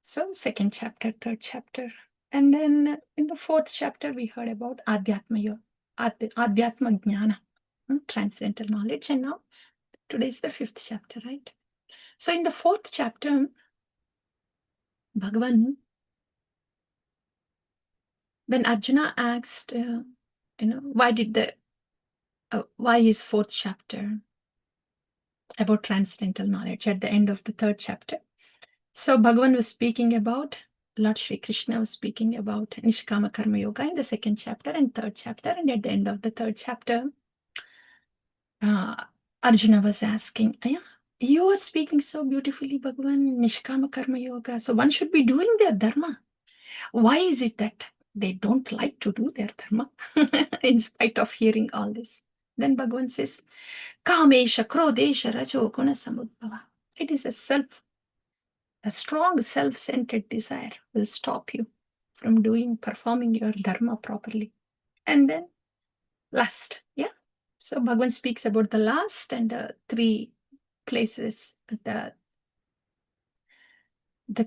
So second chapter, third chapter. And then in the fourth chapter, we heard about Adhyatma Yoga, Adhyatma Jnana, transcendental knowledge. And now today is the fifth chapter, right? So in the fourth chapter, Bhagavan, when Arjuna asked, why is fourth chapter about transcendental knowledge at the end of the third chapter? So Bhagavan was speaking about, Lord Shri Krishna was speaking about Nishkama Karma Yoga in the second chapter and third chapter. And at the end of the third chapter, Arjuna was asking, you are speaking so beautifully, Bhagavan, Nishkama Karma Yoga. So one should be doing their dharma. Why is it that they don't like to do their dharma in spite of hearing all this? Then Bhagavan says, Kamesha, Krodesha, Rajo, Guna Samudbhava. It is a strong self-centered desire will stop you from performing your dharma properly. And then lust, yeah. So Bhagavan speaks about the lust and the three places, the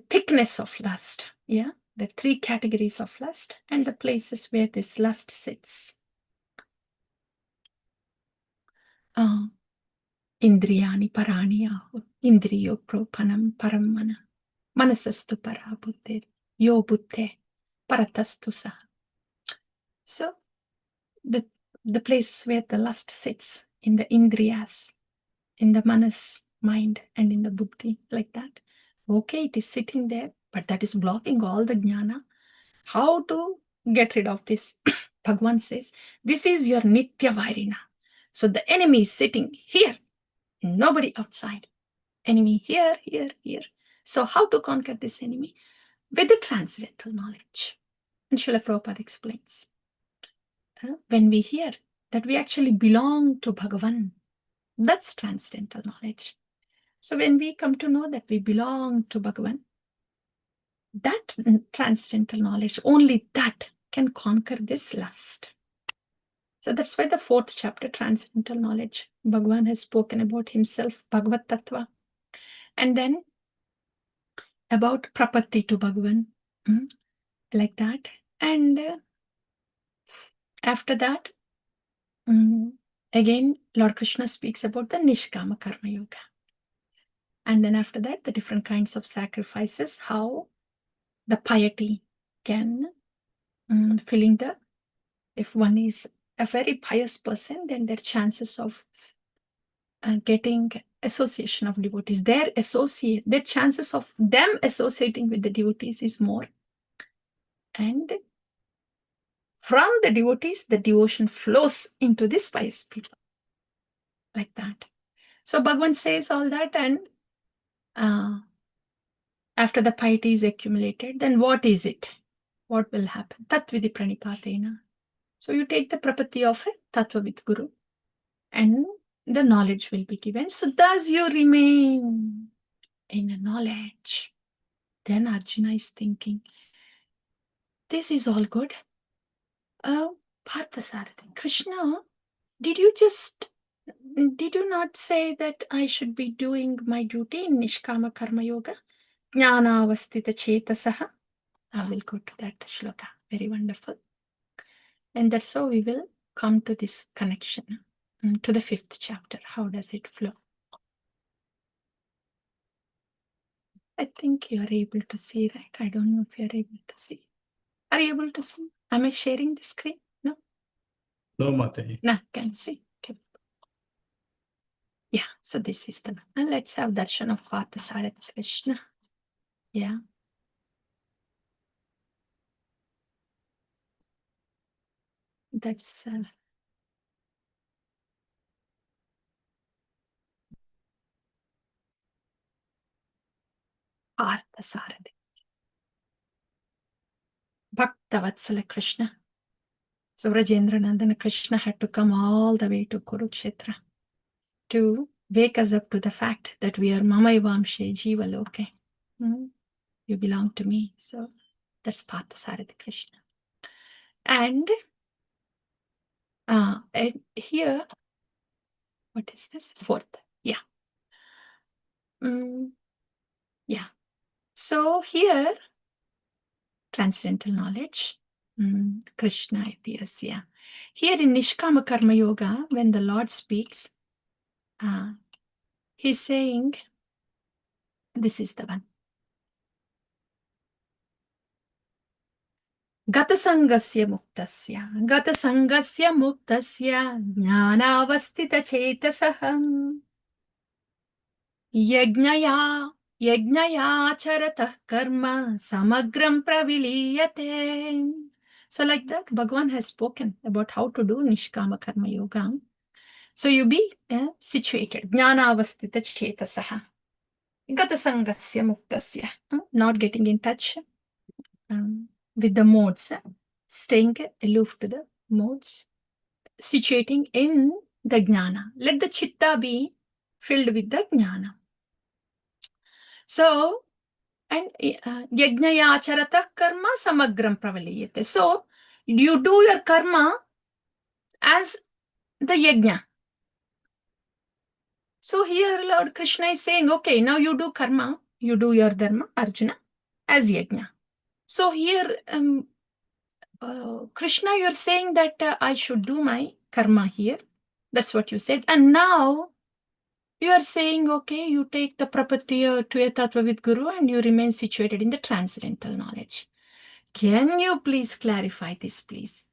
thickness of lust, yeah. The three categories of lust and the places where this lust sits. Indriyani parani ahu, indriyo propanam paramana, manasastu para buddhir, yo buddhe, paratastu saha. So the places where the lust sits in the indriyas, in the manas, mind, and in the buddhi, like that. Okay, it is sitting there, but that is blocking all the jnana. How to get rid of this? Bhagavan says, this is your nitya vairina. So the enemy is sitting here, nobody outside. Enemy here, here, here. So how to conquer this enemy? With the transcendental knowledge. And Srila Prabhupada explains. When we hear that we actually belong to Bhagavan, that's transcendental knowledge. So when we come to know that we belong to Bhagavan, that transcendental knowledge, only that can conquer this lust. So that's why the fourth chapter, transcendental knowledge, Bhagavan has spoken about himself, Bhagavad Tattva. And then about Prapatti to Bhagavan, like that. And after that, again, Lord Krishna speaks about the Nishkama Karma Yoga. And then after that, the different kinds of sacrifices, how the piety can filling the, if one is a very pious person, then their chances of getting association of devotees, their chances of them associating with the devotees is more. And from the devotees, the devotion flows into this pious people, like that. So Bhagavan says all that, and after the piety is accumulated, then what is it? What will happen? Tatvidi pranipatena. So you take the prapatti of a Tattvavid Guru, and the knowledge will be given. So thus you remain in a knowledge. Then Arjuna is thinking, this is all good. Parthasarathi, Krishna, did you not say that I should be doing my duty in Nishkama Karma Yoga? Jnana avastita chetasaha. I will go to that shloka. Very wonderful. And that's how we will come to this connection, to the fifth chapter. How does it flow? I think you are able to see, right? I don't know if you are able to see. Are you able to see? Am I sharing the screen? No? No, Mataji. No, can see. Okay. Yeah, so this is the, and let's have darshan of Parthasarathi Krishna. Yeah. That's Parthasarathi. Bhaktavatsala Krishna. So Rajendra Nandana Krishna had to come all the way to Kurukshetra to wake us up to the fact that we are Mamaivamshe Jiva Loke. You belong to me. So that's Parthasarathi Krishna. And here, what is this? Fourth. Yeah. Yeah. So here, transcendental knowledge, Krishna appears, yeah. Here in Nishkama Karma Yoga, when the Lord speaks, he's saying, this is the one. Gatasangasya muktasya jnanavastita chetasaham yajnaya charatah karma samagram praviliyate. So like that, Bhagavan has spoken about how to do Nishkama Karma Yoga. So you be situated. Jnanavastita chetasaha. Gatasangasya muktasya. Not getting in touch with the modes. Staying aloof to the modes. Situating in the jnana. Let the chitta be filled with the jnana. So, and yajnaya acharata karma samagram pravaliyate. So, you do your karma as the yajna. So here Lord Krishna is saying, okay, now you do karma, you do your dharma, Arjuna, as yajna. So here, Krishna, you're saying that I should do my karma here. That's what you said. And now you are saying, okay, you take the prapatti to a tattva with Guru and you remain situated in the transcendental knowledge. Can you please clarify this, please?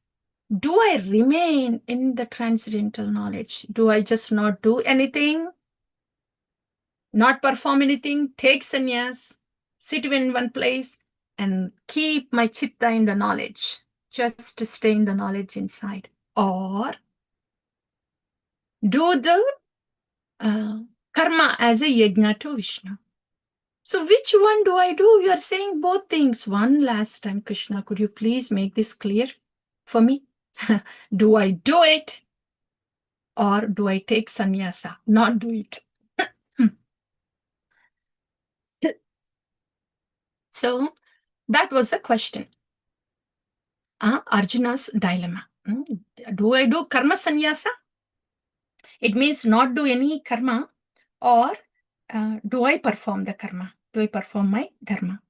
Do I remain in the transcendental knowledge? Do I just not do anything? Not perform anything, take sannyas, sit in one place, and keep my chitta in the knowledge, just to stay in the knowledge inside. Or do the karma as a yajna to Vishnu. So which one do I do? You are saying both things. One last time, Krishna, could you please make this clear for me? Do I do it? Or do I take sannyasa? Not do it. So that was the question. Arjuna's dilemma. Do I do karma sannyasa? It means not do any karma, or do I perform the karma? Do I perform my dharma?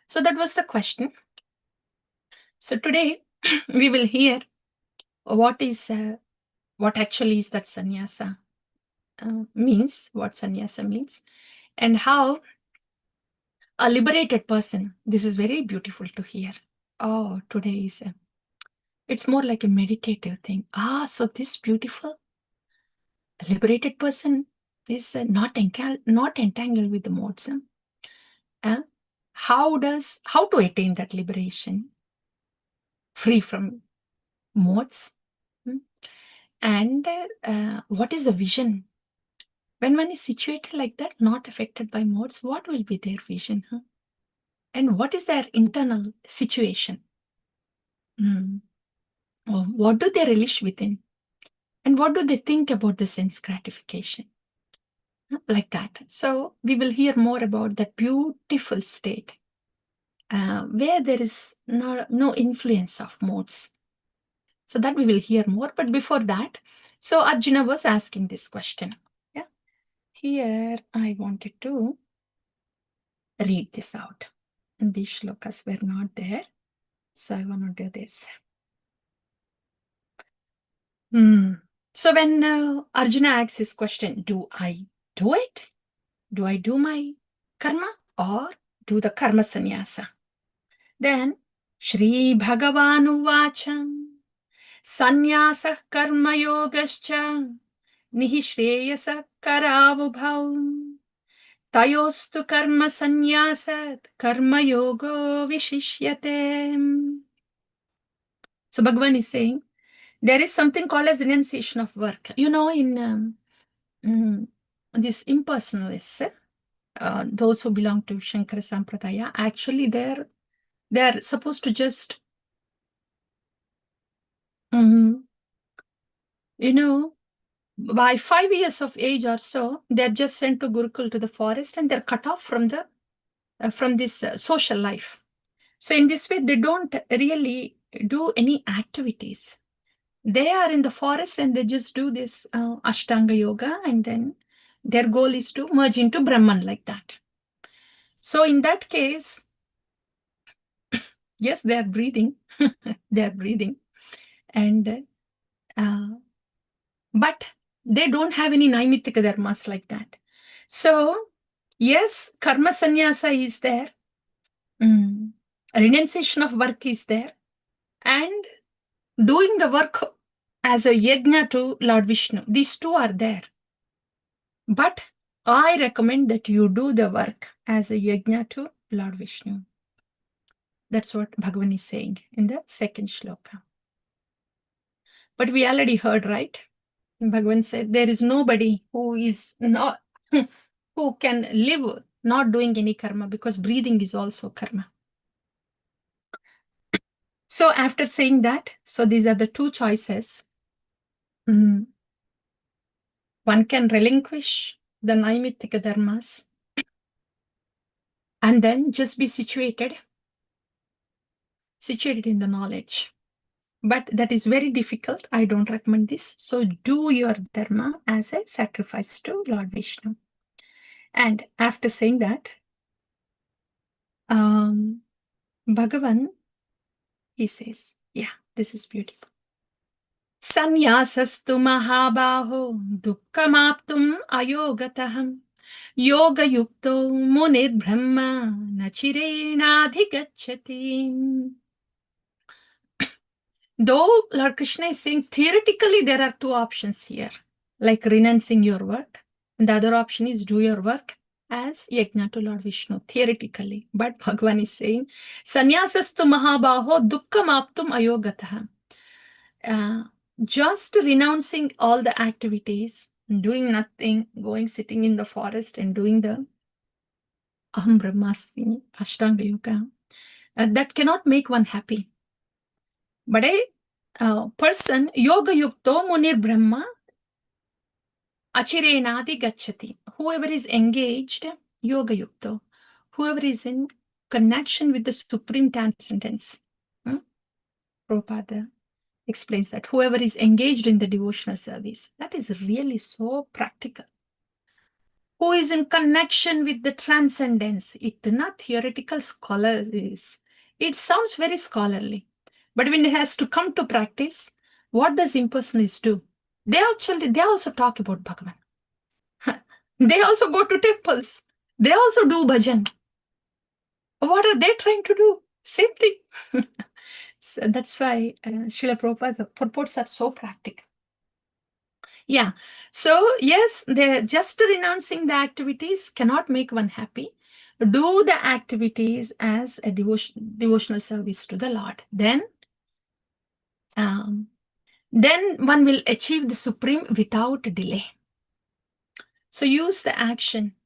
So that was the question. So today we will hear what actually is that sannyasa means, what sannyasa means, and how a liberated person, this is very beautiful to hear. Oh, today is it's more like a meditative thing. So this beautiful liberated person is not entangled with the modes. How to attain that liberation, free from modes, and what is the vision? When one is situated like that, not affected by modes, what will be their vision? And what is their internal situation? What do they relish within? And what do they think about the sense gratification? Like that. So we will hear more about that beautiful state where there is no influence of modes. So that we will hear more. But before that, so Arjuna was asking this question. Yeah. Here I wanted to read this out. And these shlokas were not there. So I want to do this. So when Arjuna asks this question, do I do it? Do I do my karma or do the karma sannyasa? Then Shri Bhagavan Uvacham Sannyasa Karma Yogascha Nihishreyasa Karavubhav Tayostu Karma Sannyasat Karma Yogo Vishishyate. So Bhagavan is saying, there is something called as renunciation of work. You know, in this impersonalists, those who belong to Shankara Sampradaya, actually they're supposed to just, by 5 years of age or so, they're just sent to Gurukul, to the forest, and they're cut off from this social life. So in this way, they don't really do any activities. They are in the forest and they just do this Ashtanga yoga, and then their goal is to merge into Brahman like that. So in that case, yes, they are breathing. They are breathing. And but they don't have any Naimitika dharmas like that. So, yes, karma sannyasa is there. Renunciation of work is there. And doing the work as a yajna to Lord Vishnu. These two are there. But I recommend that you do the work as a yajna to Lord Vishnu. That's what Bhagavan is saying in the second shloka. But we already heard, right? Bhagavan said, there is nobody who is not, who can live not doing any karma, because breathing is also karma. So after saying that, so these are the two choices. One can relinquish the Naimitika dharmas and then just be situated in the knowledge. But that is very difficult. I don't recommend this. So do your dharma as a sacrifice to Lord Vishnu. And after saying that, Bhagavan, he says, yeah, this is beautiful. Sanyasastu mahabaho dukkhamaptum ayogataham yoga yukto munir brahma nachirenadhigacchati. Though Lord Krishna is saying theoretically there are two options here, like renouncing your work, and the other option is do your work as yajna to Lord Vishnu, theoretically. But Bhagavan is saying, sanyasastu mahabaho dukkhamaptum ayogatah. Just renouncing all the activities, doing nothing, going sitting in the forest and doing the Aham Brahmasmi Ashtanga Yoga, that cannot make one happy. But a person, yoga yukto munir brahma achirenadi gachati. Whoever is engaged, yoga yukto, whoever is in connection with the supreme transcendence. Prabhupada explains that whoever is engaged in the devotional service, that is really so practical. Who is in connection with the transcendence. Itna theoretical scholar is. It sounds very scholarly. But when it has to come to practice, what does impersonalists do? They also talk about Bhagavan. They also go to temples. They also do bhajan. What are they trying to do? Same thing. So that's why Srila Prabhupada, the purports are so practical. Yeah. So yes, they're just renouncing the activities cannot make one happy. Do the activities as a devotional service to the Lord. Then one will achieve the supreme without delay. So use the action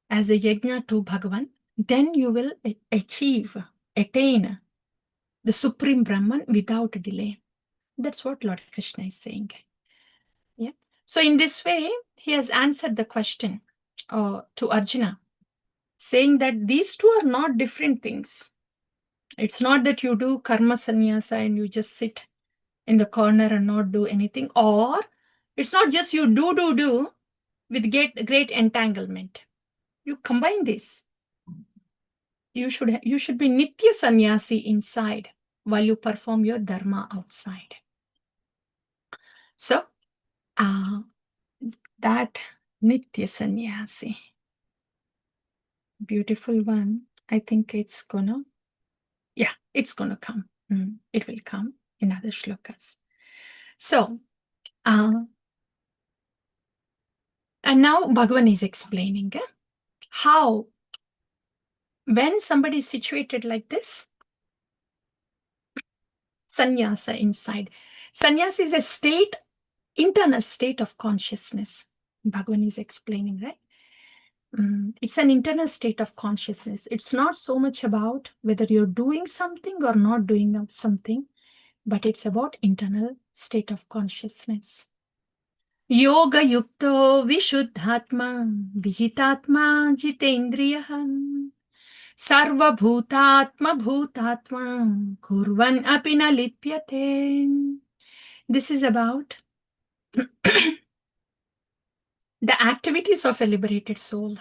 as a yajna to Bhagavan. Then you will attain the supreme Brahman without delay. That's what Lord Krishna is saying. Yeah. So in this way, he has answered the question to Arjuna, saying that these two are not different things. It's not that you do karma sannyasa and you just sit in the corner and not do anything, or it's not just you do with great entanglement. You combine this. You should be nitya sannyasi inside while you perform your dharma outside. So that nitya sannyasi, beautiful one, I think it's gonna come. It will come in other shlokas. So, and now Bhagavan is explaining how, when somebody is situated like this, sannyasa inside. Sannyasa is a state, internal state of consciousness. Bhagavan is explaining, right? It's an internal state of consciousness. It's not so much about whether you're doing something or not doing something, but it's about internal state of consciousness. Yoga yukto vishuddhatma vijitatma jitendriyaham sarva bhutatma bhutatma kurvan apina lipyate. This is about the activities of a liberated soul.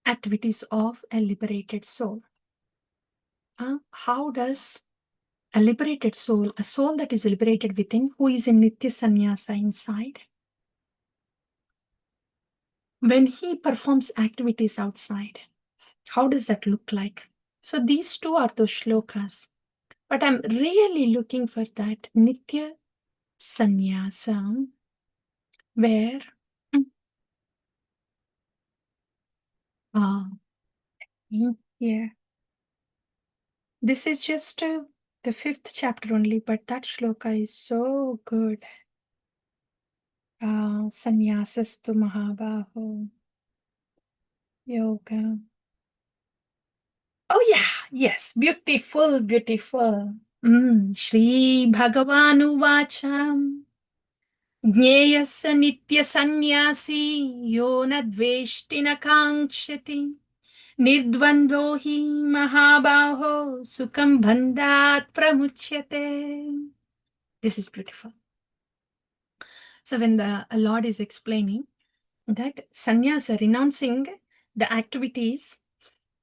activities of a liberated soul. How does a liberated soul, a soul that is liberated within, who is in Nitya Sannyasa inside, when he performs activities outside, how does that look like? So these two are those shlokas. But I'm really looking for that Nitya Sannyasa, where here. This is just the 5th chapter only, but that shloka is so good. Sannyasastu Mahabaho Yoga. Oh yeah, yes, beautiful, beautiful. Shri Bhagavanu Vacham Jneyasa Nitya Sannyasi Yona Dveshtina Kankshati Nirdvandvo hi Mahabaho Sukham Bandhat Pramuchyate. This is beautiful. So when the Lord is explaining that sannyasa, renouncing the activities,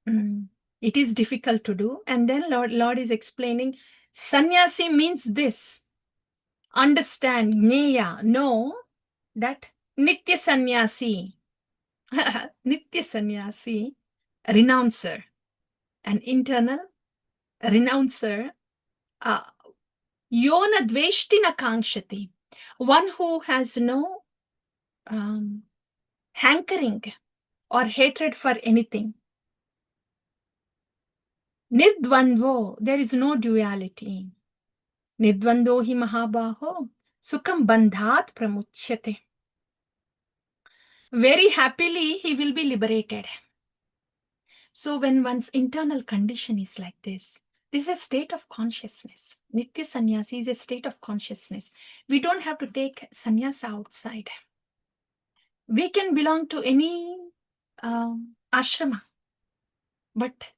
it is difficult to do. And then Lord is explaining, sannyasi means this. Understand, jnaya, know that nitya sannyasi, nitya sannyasi, renouncer, an internal renouncer, yona dveshtina kankshati, one who has no hankering or hatred for anything. Nirdvandvo, there is no duality. Nirdvando hi mahabaho, sukham bandhat pramuchyate. Very happily he will be liberated. So when one's internal condition is like this is a state of consciousness. Nitya sannyasi is a state of consciousness. We don't have to take sannyasa outside. We can belong to any ashrama, but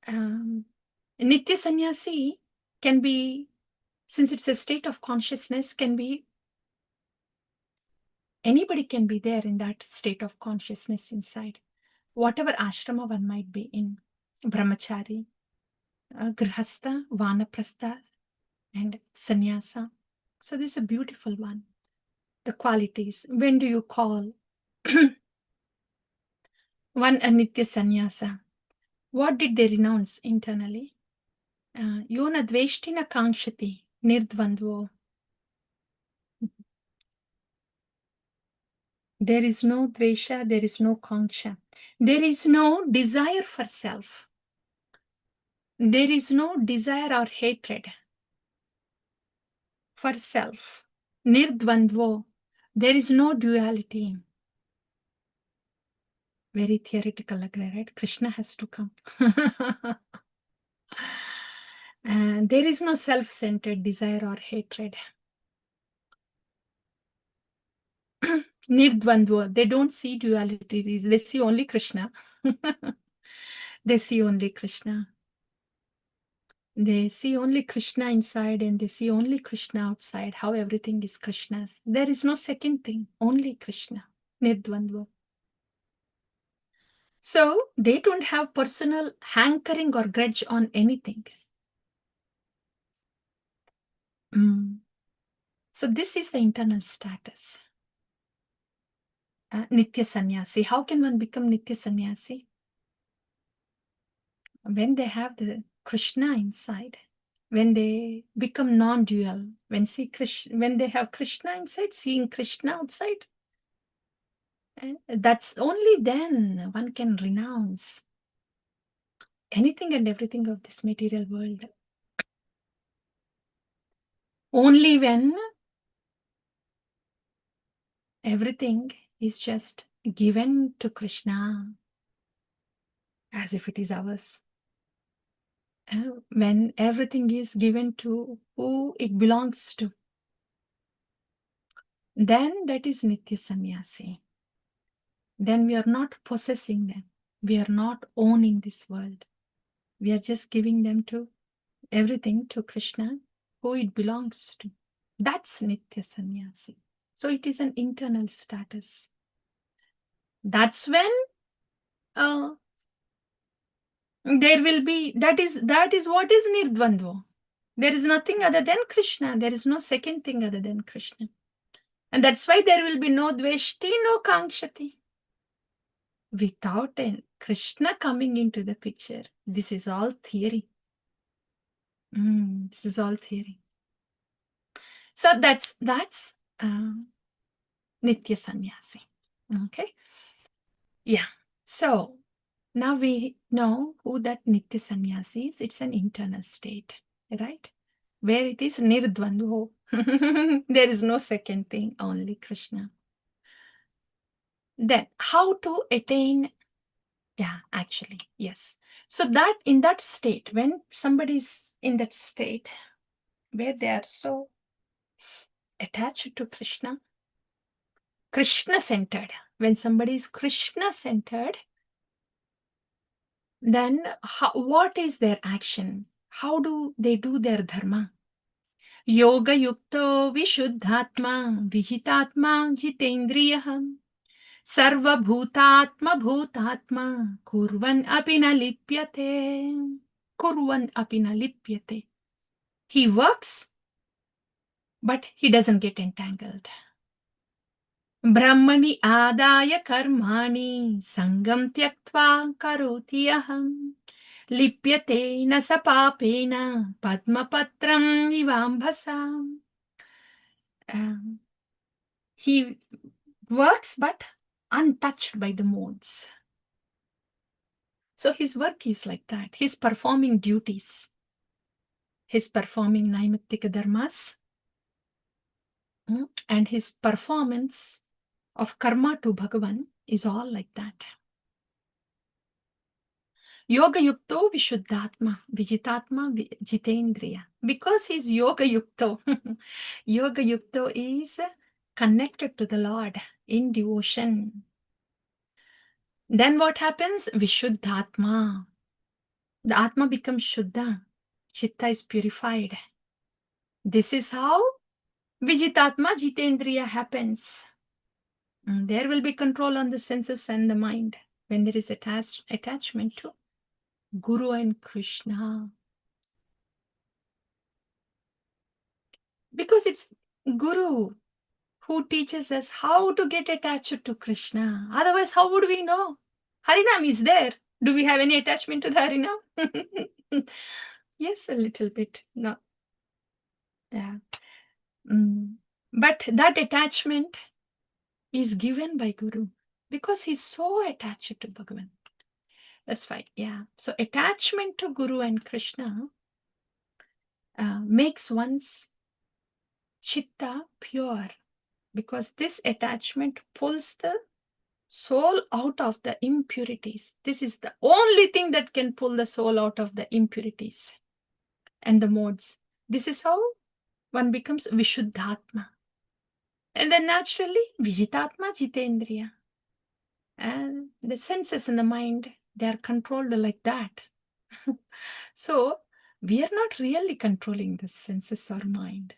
Nitya sannyasi can be, since it's a state of consciousness, can be, anybody can be there in that state of consciousness inside. Whatever ashrama one might be in, brahmachari, grihastha, vanaprastha, and sannyasa. So this is a beautiful one. The qualities. When do you call one a Nitya sannyasa? What did they renounce internally? Yona dveshtina kankshati nirdvandvo. There is no dvesha, there is no kanksha. There is no desire for self. There is no desire or hatred for self. Nirdvandvo. There is no duality. Very theoretical, right? Krishna has to come. And there is no self-centered desire or hatred. Nirdvandva, they don't see duality. They see only Krishna. They see only Krishna. They see only Krishna inside and they see only Krishna outside, how everything is Krishna's. There is no second thing, only Krishna. Nirdvandva. So they don't have personal hankering or grudge on anything. So this is the internal status. Nitya sannyasi. How can one become Nitya sannyasi? When they have the Krishna inside, when they become non-dual, when they have Krishna inside, seeing Krishna outside, that's only then one can renounce anything and everything of this material world. Only when everything is just given to Krishna as if it is ours. When everything is given to who it belongs to, then that is Nitya sannyasi. Then we are not possessing them. We are not owning this world. We are just giving them to everything to Krishna, who it belongs to. That's Nitya sannyasi. So it is an internal status. That's when There will be, that is what is Nirdvandva. There is nothing other than Krishna. There is no second thing other than Krishna. And that's why there will be no dveshti, no kangshati. Without Krishna coming into the picture, this is all theory. This is all theory. So that's Nitya Sannyasi. Okay? Yeah. So now we know who that Nitya Sannyasi is. It's an internal state, right? Where it is Nirdvandho. There is no second thing, only Krishna. Then how to attain? Yeah, actually, yes. So that in that state, when somebody is in that state where they are so attached to Krishna, Krishna-centered, when somebody is Krishna-centered, then what is their action? How do they do their dharma? Yoga yukto vishuddhatma vijitatma jitendriyah sarvabhutatma bhutatma kurvan api na lipyate. Kurvan api na lipyate. He works, but he doesn't get entangled. Brahmani adaya karmani sangam tyaktva karoti aham lipyate na sapapena padmapatram vivambhasa. He works but untouched by the modes. So his work is like that. He's performing duties. He's performing naimittika dharmas. And his performance of karma to Bhagavan is all like that. Yoga yukto vishuddhatma, vijitatma jitendriya. Because he's yoga yukto. Yoga yukto is connected to the Lord in devotion. Then what happens? Vishuddhatma. The Atma becomes Shuddha. Chitta is purified. This is how Vijitatma Jitendriya happens. There will be control on the senses and the mind when there is attachment to Guru and Krishna. Because it's Guru who teaches us how to get attached to Krishna. Otherwise, how would we know? Harinam is there. Do we have any attachment to the Harinam? Yes, a little bit. No. Yeah. But that attachment is given by Guru because he's so attached to Bhagavan. That's why, yeah. So attachment to Guru and Krishna makes one's chitta pure, because this attachment pulls the soul out of the impurities. This is the only thing that can pull the soul out of the impurities and the modes. This is how one becomes Vishuddhatma. And then naturally, Vijitatma Jitendriya. And the senses and the mind, they are controlled like that. So we are not really controlling the senses or mind.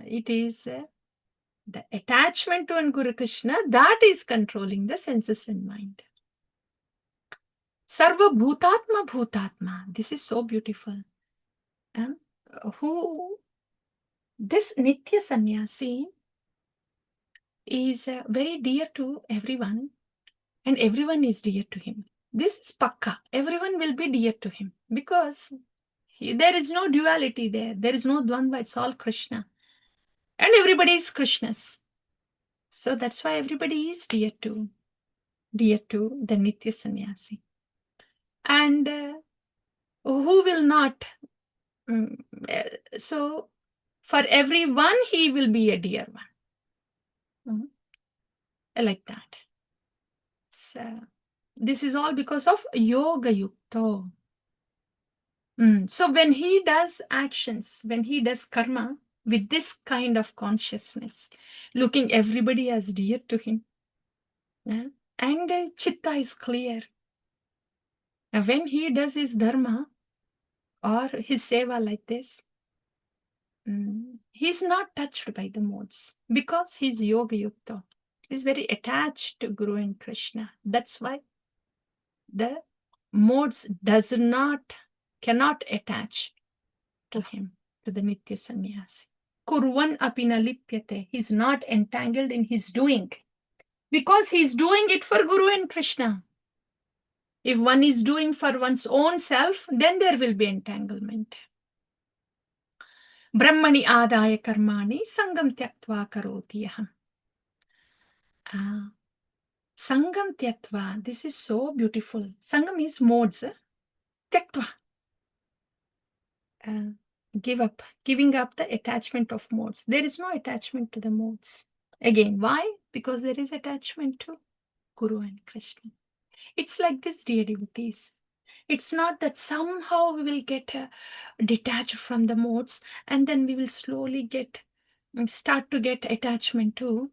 It is the attachment to Guru Krishna that is controlling the senses and mind. Sarva Bhutatma Bhutatma. This is so beautiful. This Nitya Sannyasi is very dear to everyone, and everyone is dear to him. This is Pakka. Everyone will be dear to him because there is no duality there. There is no Dvandva. It's all Krishna. And everybody is Krishna's. So that's why everybody is dear to the Nitya Sannyasi. And who will not? So for everyone, he will be a dear one. Like that. So this is all because of Yoga Yukto. So when he does actions, when he does karma with this kind of consciousness, looking everybody as dear to him, and chitta is clear. When he does his dharma or his seva like this, he's not touched by the modes because he's Yoga Yukta. He's very attached to Guru and Krishna. That's why the modes cannot attach to him, to the Nitya Sannyasi. Kurvan apina lipyate. He's not entangled in his doing, because he's doing it for Guru and Krishna. If one is doing for one's own self, then there will be entanglement. Brahmani adaya karmani sangam tyaktva karoti yaham. Sangam tyaktva, this is so beautiful. Sangam is modes. Tyaktva. Giving up the attachment of modes. There is no attachment to the modes. Again, why? Because there is attachment to Guru and Krishna. It's like this, dear devotees. It's not that somehow we will get detached from the modes and then we will slowly start to get attachment to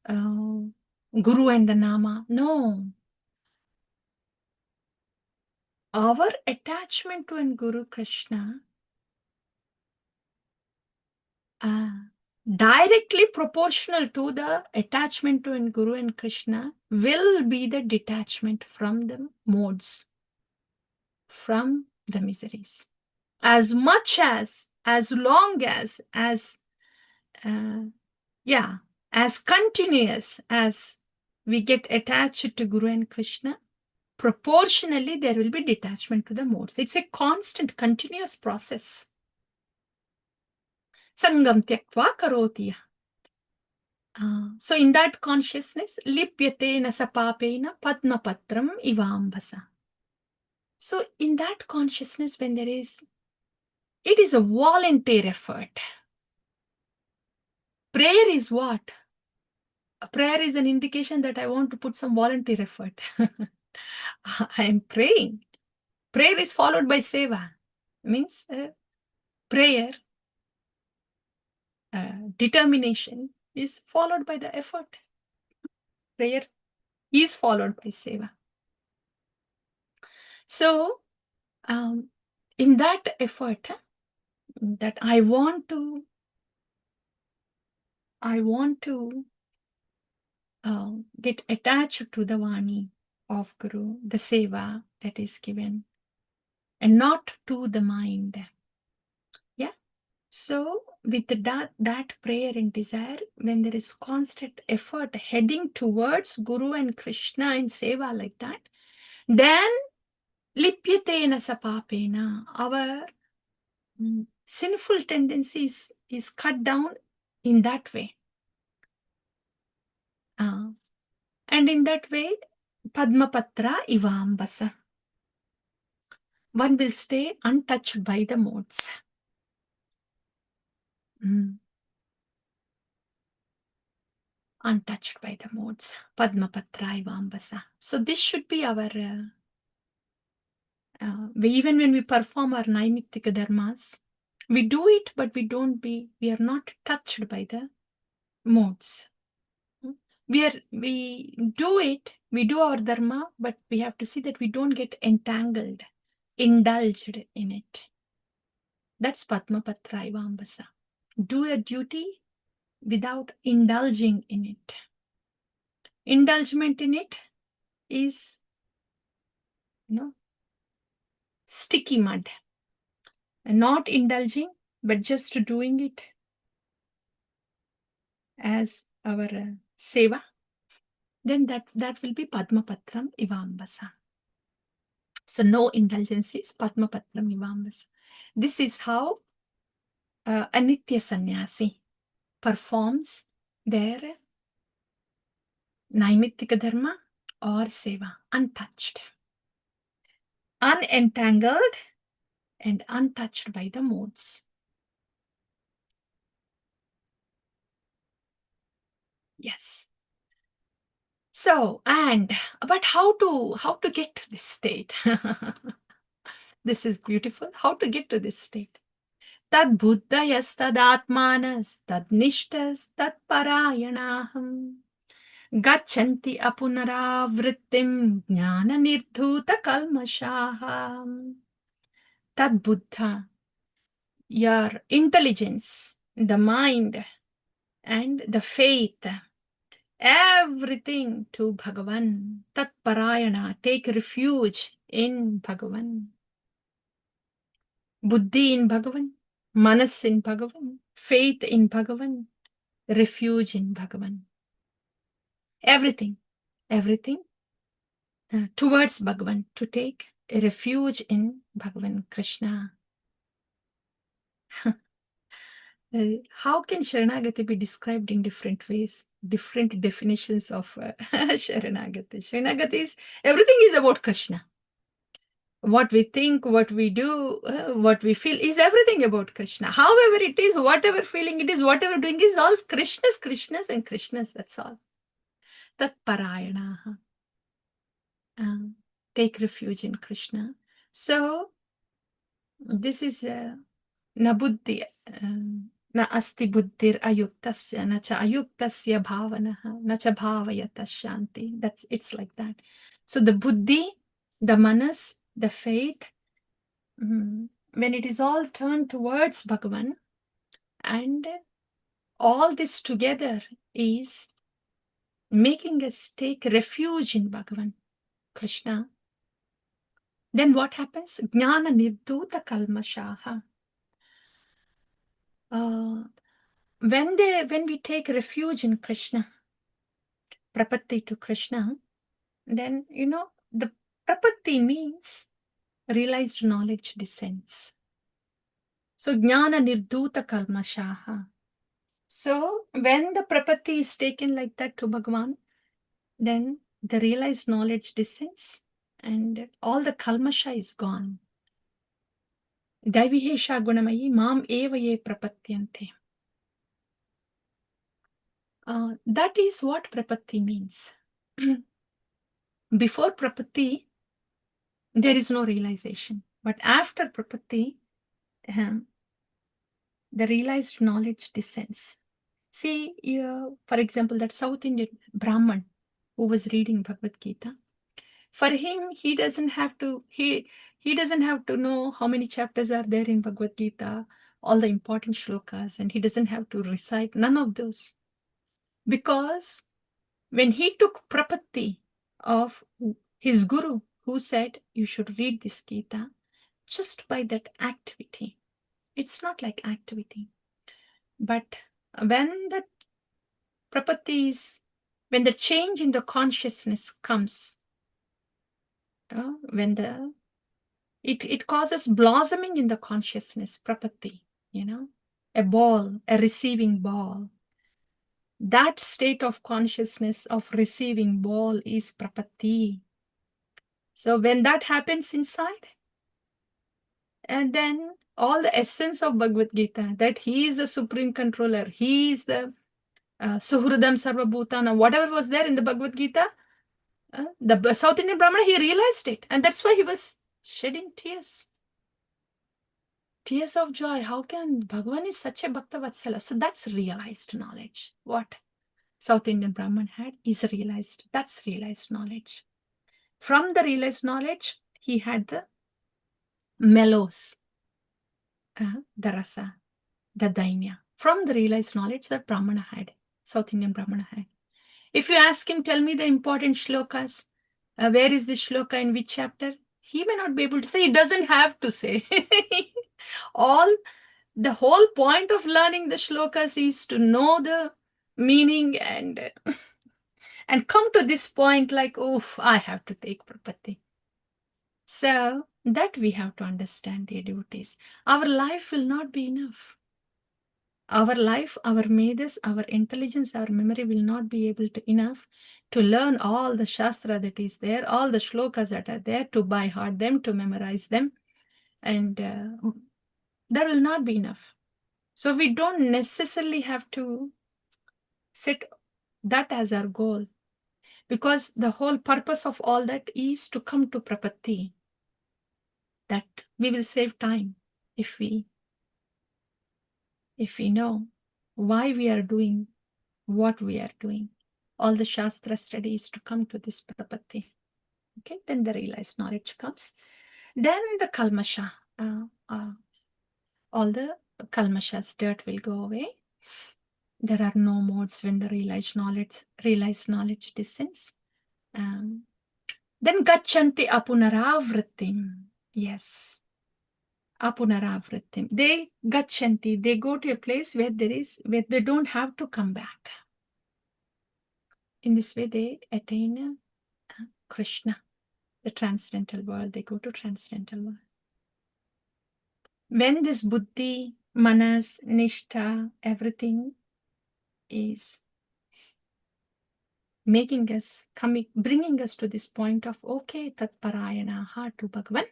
Guru and the Nama. No. Our attachment to Guru Krishna directly proportional to the attachment to Guru and Krishna will be the detachment from the modes, from the miseries. As much as long as continuous as we get attached to Guru and Krishna, proportionally there will be detachment to the modes. It's a constant, continuous process. Sangam tyaktva karoti. So in that consciousness, lipyate na sapapena padmapatram ivambasa. So in that consciousness, when it is a volunteer effort. Prayer is what? A prayer is an indication that I want to put some volunteer effort. I am praying. Prayer is followed by seva. Means prayer, determination is followed by the effort. Prayer is followed by seva. So, in that effort, that I want to get attached to the Vani of Guru, the seva that is given, and not to the mind. Yeah. So with that prayer and desire, when there is constant effort heading towards Guru and Krishna and seva like that, then lipyatena sapapena, our sinful tendencies is cut down in that way. And in that way, Padmapatra ivambasa. One will stay untouched by the modes. Untouched by the modes. Padmapatra ivambasa. So this should be our, even when we perform our Naimittika dharmas, we do it, but we are not touched by the modes. We do our dharma, but we have to see that we don't get entangled, indulged in it. That's Padmapatra ivambasa. Do a duty without indulging in it. Indulgement in it is, sticky mud. And not indulging, but just doing it as our seva, then that will be Padmapatram ivambasa. So no indulgences, Padmapatram ivambasa. This is how a Nitya Sannyasi performs their Naimittika dharma or seva, untouched, unentangled, and untouched by the modes. Yes. So, but how to get to this state? This is beautiful. How to get to this state? Tad buddhayas tad atmanas tad nishtas tad parayanaham gachanti apunaravrittim jnana nirdhuta kalmashaham. Tad buddha, your intelligence, the mind, and the faith, everything to Bhagavan, Tat Parayana, take refuge in Bhagavan, buddhi in Bhagavan, manas in Bhagavan, faith in Bhagavan, refuge in Bhagavan. Everything towards Bhagavan, to take a refuge in Bhagavan Krishna. How can Sharanagati be described in different ways? Different definitions of Sharanagati. Sharanagati is, everything is about Krishna. What we think, what we do, what we feel is everything about Krishna. However it is, whatever feeling it is, whatever doing is all Krishna's and Krishna's, that's all. Tat Parayanaha. Take refuge in Krishna. So, this is na buddhi, na asti buddhir ayuktasya, na cha ayuktasya bhavanaha, na cha bhavayata shanti. It's like that. So the buddhi, the manas, the faith, when it is all turned towards Bhagavan, and all this together is making us take refuge in Bhagavan, Krishna, then what happens? Jnana nirduta kalmashaha. When we take refuge in Krishna, prapatti to Krishna, then the prapatti means realized knowledge descends. So jnana nirduta kalmashaha. So when the prapatti is taken like that to Bhagavan, then the realized knowledge descends and all the kalmasha is gone. Daivihesha gunamayi mam eva ye prapatyante. That is what prapatti means. Before prapatti, there is no realization. But after prapatti, the realized knowledge descends. See, for example, that South Indian Brahman who was reading Bhagavad Gita, for him, he doesn't have to know how many chapters are there in Bhagavad Gita, all the important shlokas, and he doesn't have to recite none of those. Because when he took prapatti of his guru, who said, you should read this Gita, just by that activity, it's not like activity, but when the prapatti is, when the change in the consciousness comes, when it causes blossoming in the consciousness, prapatti, a ball, a receiving ball. That state of consciousness of receiving ball is prapatti. So when that happens inside, and then all the essence of Bhagavad Gita, that he is the supreme controller, he is the Suhridam Sarva Bhutana, whatever was there in the Bhagavad Gita, the South Indian Brahmana, he realized it. And that's why he was shedding tears. Tears of joy. How can Bhagavan is such a Bhakta Vatsala? So that's realized knowledge. What South Indian Brahman had is realized. That's realized knowledge. From the realized knowledge, he had the mellows, the rasa, the dainya. From the realized knowledge that Brahmana had, South Indian Brahmana had. If you ask him, tell me the important shlokas, where is this shloka in which chapter? He may not be able to say. He doesn't have to say. The whole point of learning the shlokas is to know the meaning and come to this point like, oof, I have to take prapatti. So that we have to understand, dear devotees. Our life will not be enough. Our life, our medas, our intelligence, our memory will not be able to enough to learn all the shastra that is there, all the shlokas that are there, to by heart them, to memorize them. And that will not be enough. So we don't necessarily have to set that as our goal, because the whole purpose of all that is to come to prapatti, that we will save time if we know why we are doing what we are doing. All the shastra study is to come to this prapatti. Okay, then the realized knowledge comes. Then the kalmasha, all the kalmashas, dirt will go away. There are no modes when the realized knowledge descends. Then gachanti apunaravritim. Yes. Apunaravritim. They gachanti. They go to a place where they don't have to come back. In this way, they attain Krishna, the transcendental world. They go to transcendental world. When this buddhi, manas, nishtha, everything is making us, bringing us to this point of, okay, tatparayanaha to Bhagavan,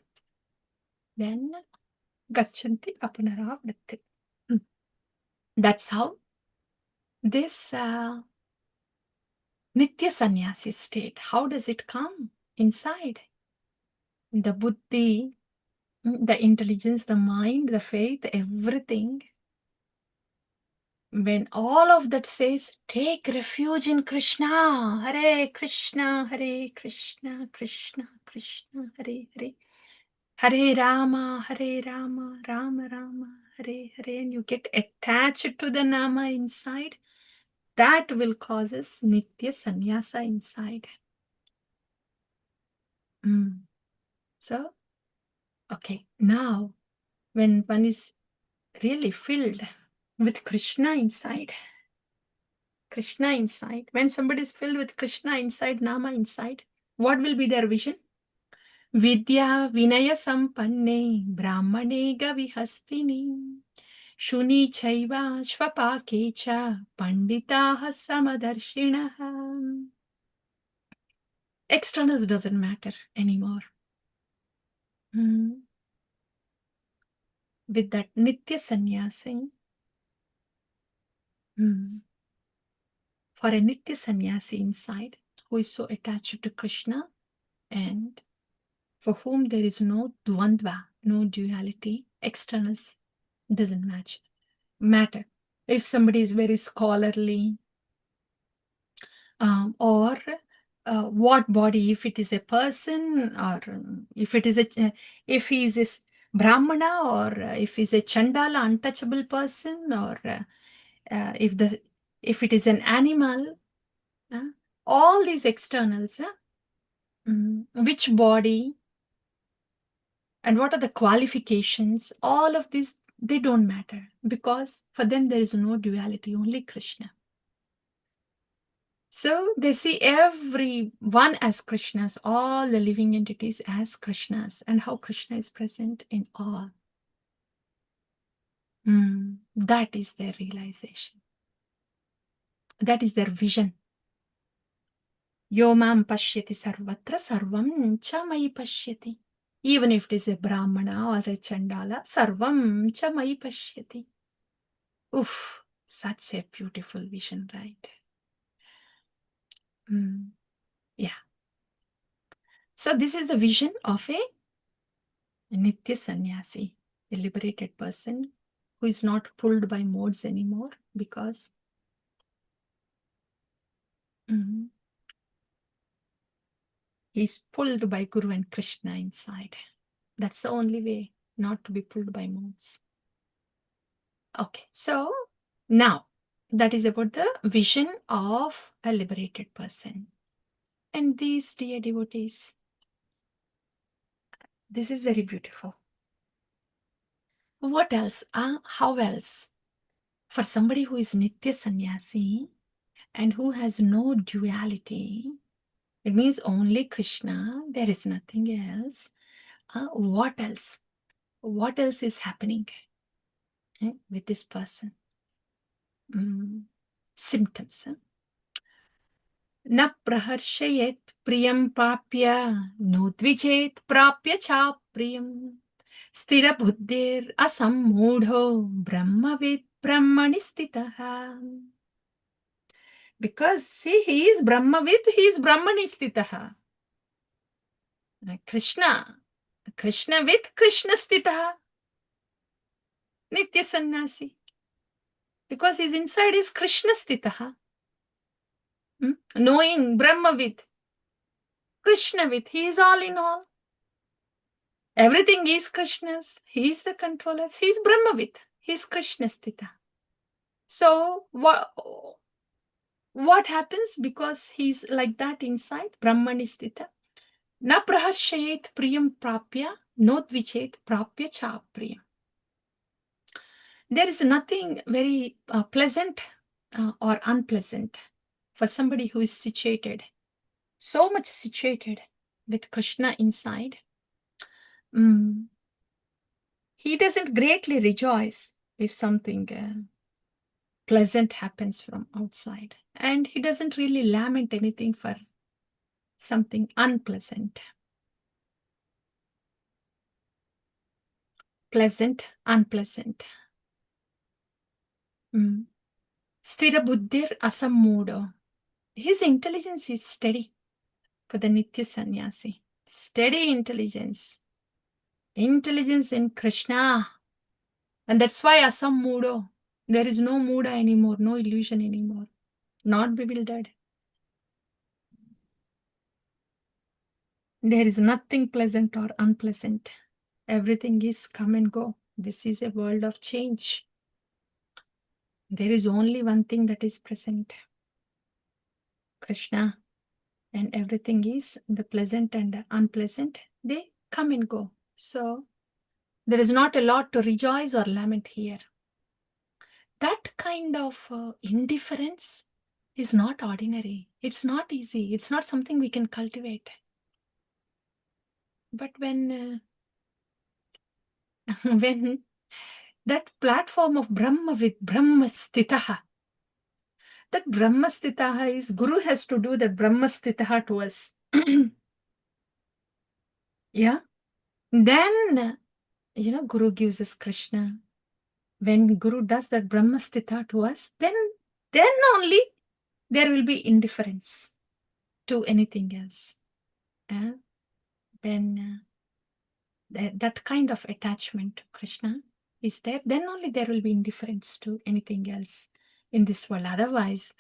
then gachanti apunaravritti. That's how this nitya sannyasi state, how does it come inside? The buddhi, the intelligence, the mind, the faith, everything. When all of that says, take refuge in Krishna, Hare Krishna, Hare Krishna, Krishna Krishna, Hare Hare, Hare Rama, Rama Rama, Hare Hare, and you get attached to the Nama inside, that will cause us Nitya Sannyasa inside. So, okay, now when one is really filled with Krishna inside, when somebody is filled with Krishna inside, Nama inside, what will be their vision? Vidya Vinaya Sampanne Brahmane Gavihastini Shuni Chaiva Shvapakecha Panditaha Samadarshinaha. Externals doesn't matter anymore. With that Nitya Sannyasi, for a Nitya Sannyasi inside who is so attached to Krishna and for whom there is no dvandva, no duality, externals doesn't matter. If somebody is very scholarly, or what body, if it is a person, or if he is a Brahmana, or if he is a Chandala, untouchable person, or if it is an animal, all these externals, which body and what are the qualifications, all of these, they don't matter, because for them there is no duality, only Krishna. So they see everyone as Krishnas, all the living entities as Krishnas, and how Krishna is present in all. That is their realization. That is their vision. Yo mam pashyati sarvatra sarvam cha mai pashyati. Even if it is a Brahmana or a Chandala, sarvam cha mai pashyati. Oof, such a beautiful vision, right? Yeah. So this is the vision of a Nitya Sannyasi, a liberated person who is not pulled by modes anymore, because he is pulled by Guru and Krishna inside. That's the only way, not to be pulled by modes. Okay, so now that is about the vision of a liberated person. And these dear devotees, this is very beautiful. What else? How else? For somebody who is Nitya Sannyasi and who has no duality, it means only Krishna, there is nothing else. What else? What else is happening with this person? Symptoms. Na praharshayet priyam papya, no dvichet prapya cha priyam. Stira buddhir asammudho brahmavid brahmani stitaha. Because see, he is brahmavid, he is brahmani stitaha. Krishna with Krishna stitaha. Nitya Sannyasi. Because his inside is Krishna stitaha. Knowing Brahmavid, Krishnavid, he is all in all. Everything is Krishna's. He is the controller. He is Brahmavid. He is Krishna stita. So what happens? Because he's like that inside, Brahmani stita, Na praharshayet priyam prapya, nodvichet prapya cha priyam. There is nothing very pleasant or unpleasant for somebody who is situated, so much situated with Krishna inside. He doesn't greatly rejoice if something pleasant happens from outside. And he doesn't really lament anything for something unpleasant. Pleasant, unpleasant. Sthira buddhir asammudo. His intelligence is steady for the Nitya Sannyasi. Steady intelligence. Intelligence in Krishna. And that's why asammudo. There is no muda anymore, no illusion anymore. Not bewildered. There is nothing pleasant or unpleasant. Everything is come and go. This is a world of change. There is only one thing that is present. Krishna. And everything is the pleasant and unpleasant. They come and go. So there is not a lot to rejoice or lament here. That kind of indifference is not ordinary. It's not easy. It's not something we can cultivate. But when that platform of Brahma with Brahma Stitaha, that Brahma Stitaha is, Guru has to do that Brahma Stitaha to us. Yeah. Then, Guru gives us Krishna. When Guru does that Brahma Stita to us, then only there will be indifference to anything else. When that kind of attachment to Krishna is there, then only there will be indifference to anything else in this world. Otherwise,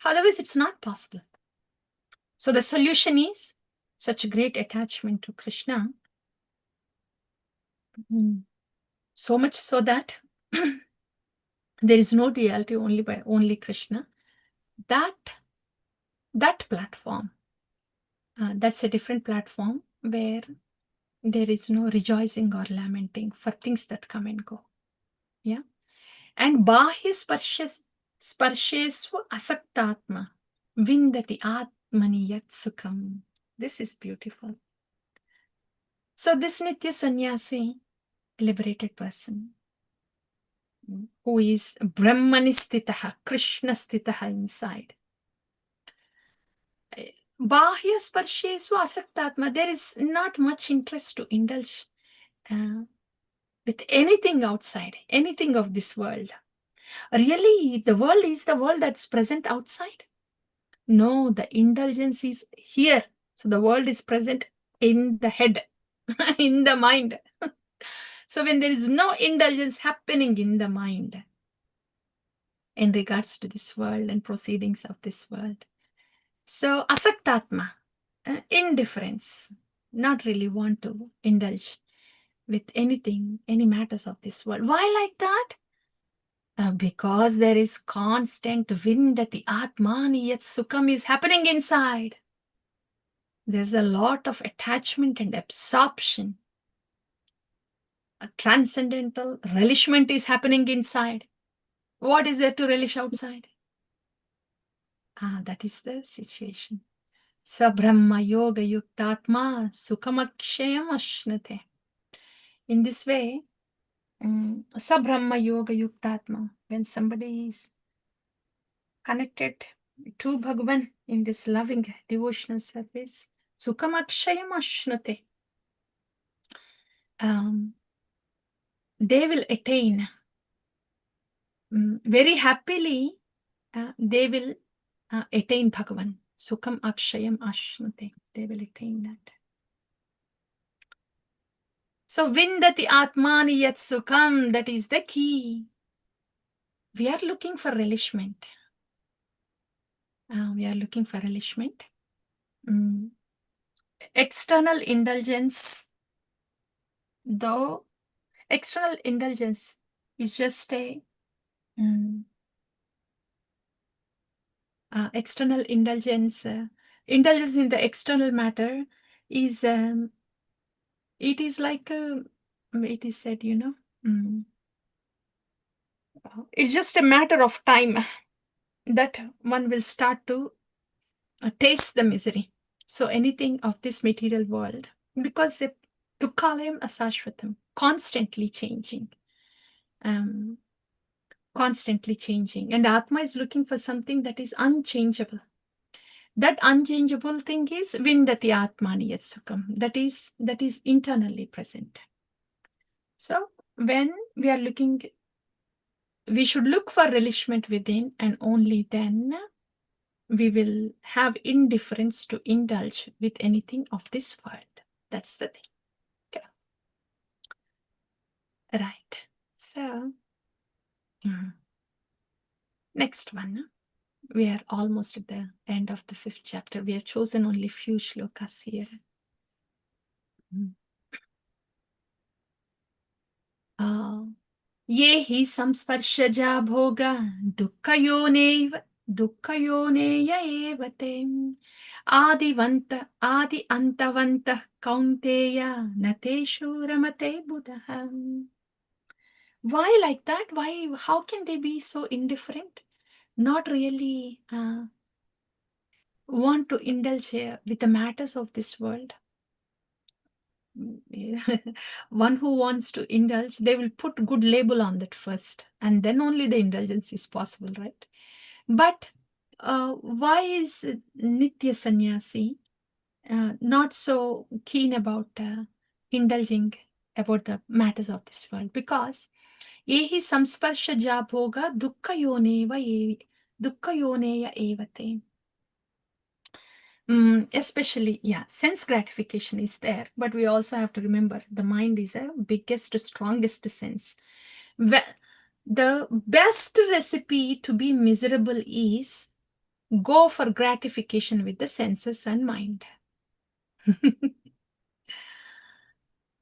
otherwise it's not possible. So the solution is such great attachment to Krishna. So much so that there is no duality, only Krishna. That platform, that's a different platform where there is no rejoicing or lamenting for things that come and go. Yeah. And bahya sparshesva asaktatma vindati atmani yat sukham. This is beautiful. So this Nitya Sannyasi, liberated person, who is Brahmani stitaha, Krishna stitaha inside. Bahya sparshesva asaktatma. There is not much interest to indulge with anything outside, anything of this world. Really, the world is the world that's present outside? No, the indulgence is here. So the world is present in the head, in the mind. So when there is no indulgence happening in the mind in regards to this world and proceedings of this world. So asaktatma, indifference, not really want to indulge with anything, any matters of this world. Why like that? Because there is constant vindati atmani yat sukham is happening inside. There's a lot of attachment and absorption. A transcendental relishment is happening inside. What is there to relish outside? That is the situation. Sabrahma yoga yuktatma sukhamakshayam ashnate. In this way, Sabrahma yoga yuktatma, when somebody is connected to Bhagavan in this loving devotional service, sukhamakshayam ashnate. They will attain very happily. They will attain Bhagavan. Sukham akshayam ashnate. They will attain that. So vindati atmani yat sukham, that is the key. We are looking for relishment. External indulgence, though external indulgence is just a external indulgence indulgence in the external matter is, it is like, it is said, it's just a matter of time that one will start to taste the misery. So anything of this material world, because they Dukkhalayam asashvatam, constantly changing. Constantly changing. And Atma is looking for something that is unchangeable. That unchangeable thing is Vindati Atmani Yat Sukham. That is internally present. So when we are looking, we should look for relishment within, and only then we will have indifference to indulge with anything of this world. That's the thing. Okay. Right. So, next one. We are almost at the end of the 5th chapter. We have chosen only few shlokas here. Ye hi samsparshja bhoga dukkhayoneya evate adi antavantah kaunteya nateshu ramate buddha. Why like that? Why? How can they be so indifferent? Not really want to indulge with the matters of this world. One who wants to indulge, they will put good label on that first, and then only the indulgence is possible, right? But why is Nitya Sannyasi not so keen about indulging about the matters of this world? Because yehi samsparsha ja bhoga dukkhayoneya evate. Especially, sense gratification is there, but we also have to remember the mind is a biggest, strongest sense. The best recipe to be miserable is go for gratification with the senses and mind.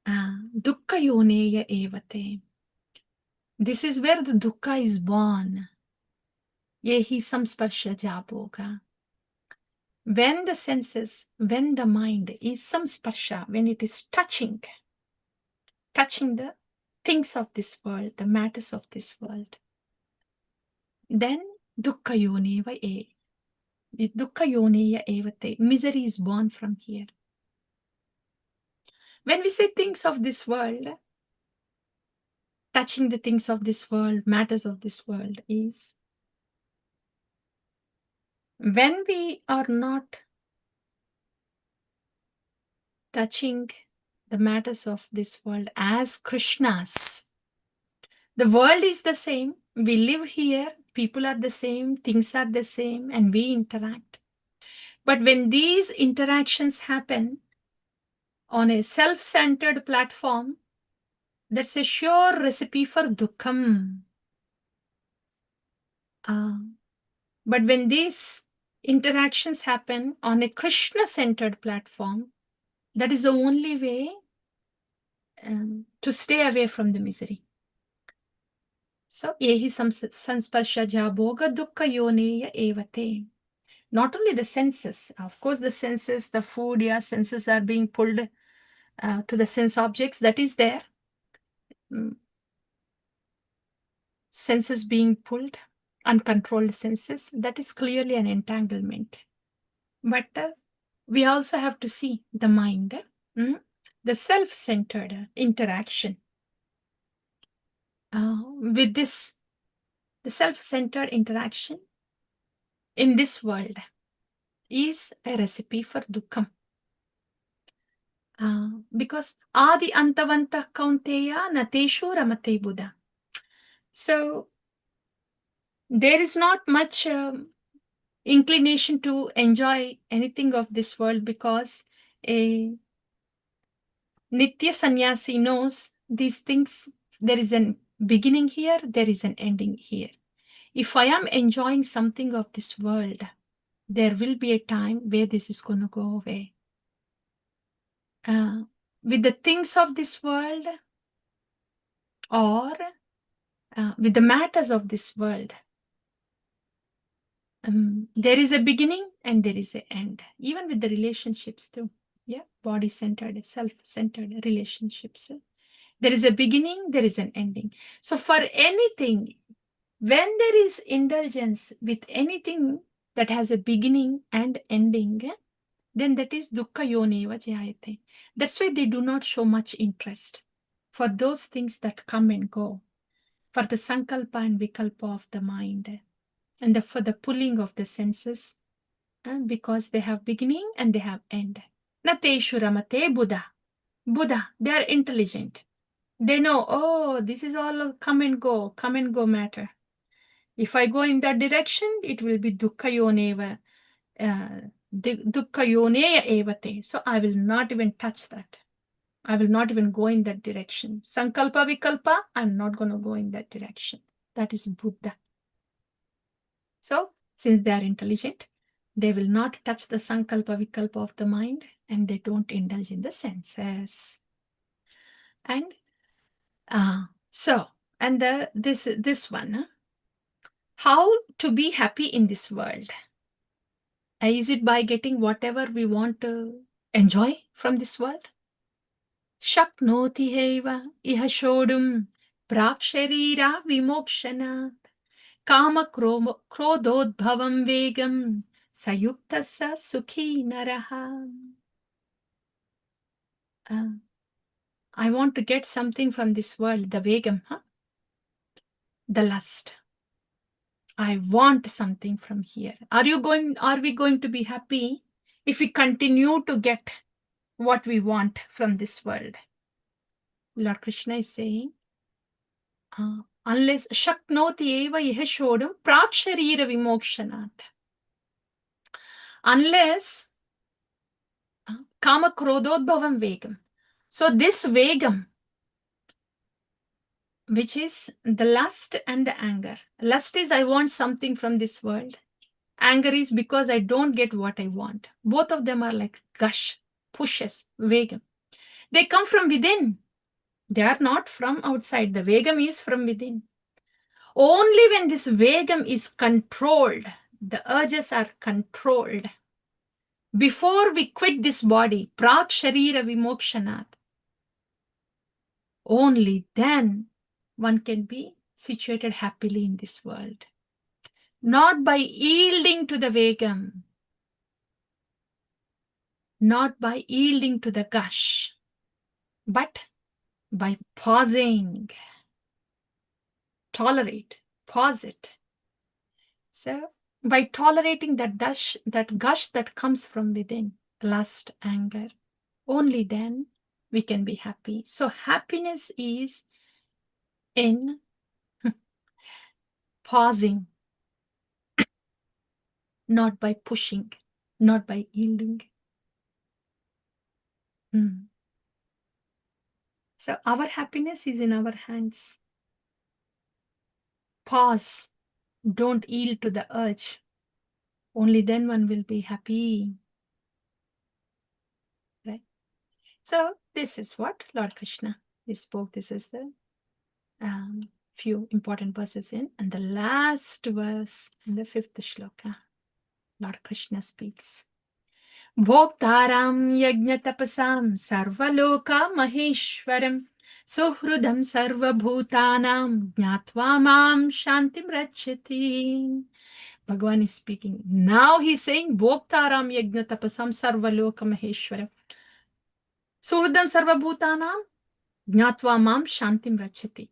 Dukkha yoneya evate. This is where the dukkha is born. Yehi samsparsha jabhoga. When the senses, when the mind is samsparsha, when it is touching the things of this world, the matters of this world, then dukkha yoneya evate. Misery is born from here. When we say things of this world, touching the things of this world, matters of this world, is when we are not touching the matters of this world as Krishnas. The world is the same. We live here. People are the same. Things are the same. And we interact. But when these interactions happen on a self-centered platform, that's a sure recipe for dukkham. But when these interactions happen on a Krishna-centered platform, that is the only way to stay away from the misery. So, yehi sansparsha jabhoga dukkha yoneya evate. Not only the senses, of course, the senses, the food, senses are being pulled to the sense objects, that is there. Senses being pulled, uncontrolled senses, that is clearly an entanglement. But we also have to see the mind, the self-centered interaction. With this, the self-centered interaction in this world is a recipe for dukkham. Because adi antavantah kaunteya nateshu ramate buddha. So there is not much inclination to enjoy anything of this world, because a Nitya Sannyasi knows these things. There is a beginning here, there is an ending here. If I am enjoying something of this world, there will be a time where this is going to go away. With the things of this world, or with the matters of this world, there is a beginning and there is an end. Even with the relationships too. Yeah, body-centered, self-centered relationships. There is a beginning, there is an ending. So for anything, when there is indulgence with anything that has a beginning and ending, then that is dukkha yoneva jayate. That's why they do not show much interest for those things that come and go, for the sankalpa and vikalpa of the mind, and for the pulling of the senses, because they have beginning and they have end. Nateshu ramate Buddha. Buddha, they are intelligent. They know, oh, this is all come and go matter. If I go in that direction, it will be dukkha yoneva, dukkha yoneya evate. So I will not even touch that. I will not even go in that direction. Sankalpa vikalpa, I'm not going to go in that direction. That is Buddha. So since they are intelligent, they will not touch the sankalpa vikalpa of the mind, and they don't indulge in the senses. And this one, how to be happy in this world? Is it by getting whatever we want to enjoy from this world? Shaknoti heva iha shodum praksharira vimokshana kama krododbhavam vegam sayuktasa sukhi naraha. I want to get something from this world, the vegam, the lust. I want something from here. Are we going to be happy if we continue to get what we want from this world? Lord Krishna is saying, unless shaknoti eva iha shodam praksharira vimokshanat. Unless kama krododbhavam vegam. So this vegam, which is the lust and the anger. Lust is I want something from this world. Anger is because I don't get what I want. Both of them are like gush, pushes, vegam. They come from within. They are not from outside. The vegam is from within. Only when this vegam is controlled, the urges are controlled. Before we quit this body, prak sharira vimokshanat, only then one can be situated happily in this world. Not by yielding to the vegam, not by yielding to the gush, but by pausing. Tolerate, pause it. So by tolerating that gush that comes from within, lust, anger, only then we can be happy. So happiness is in pausing, not by pushing, not by yielding. So our happiness is in our hands. Pause. Don't yield to the urge. Only then one will be happy. Right? So this is what Lord Krishna spoke. This is the few important verses in. And the last verse in the 5th shloka, Lord Krishna speaks. Bhoktaram yajna tapasam sarvaloka maheshwaram suhrudam sarvabhutanam jnatva mam shantim rachyati. Bhagavan is speaking. Now he's saying Bhoktaram yajna tapasam sarvaloka maheshwaram suhrudam sarvabhutanam jnatva mam shantim rachyati.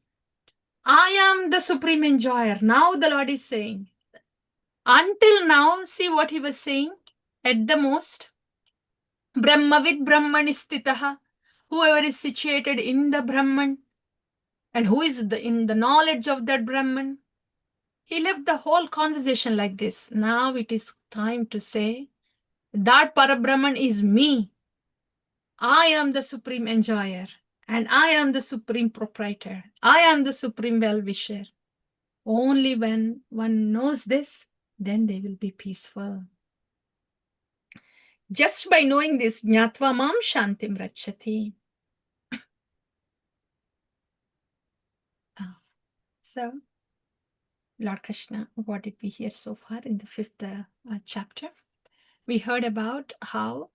I am the supreme enjoyer. Now the Lord is saying. Until now, see what he was saying at the most. Brahmavid Brahmanistitaha. Whoever is situated in the Brahman and who is in the knowledge of that Brahman. He left the whole conversation like this. Now it is time to say that Parabrahman is me. I am the supreme enjoyer and I am the supreme proprietor. I am the supreme well-wisher. Only when one knows this, then they will be peaceful. Just by knowing this, Jnatva Mam Shantim Rachyati. So, Lord Krishna, what did we hear so far in the 5th chapter? we heard about how,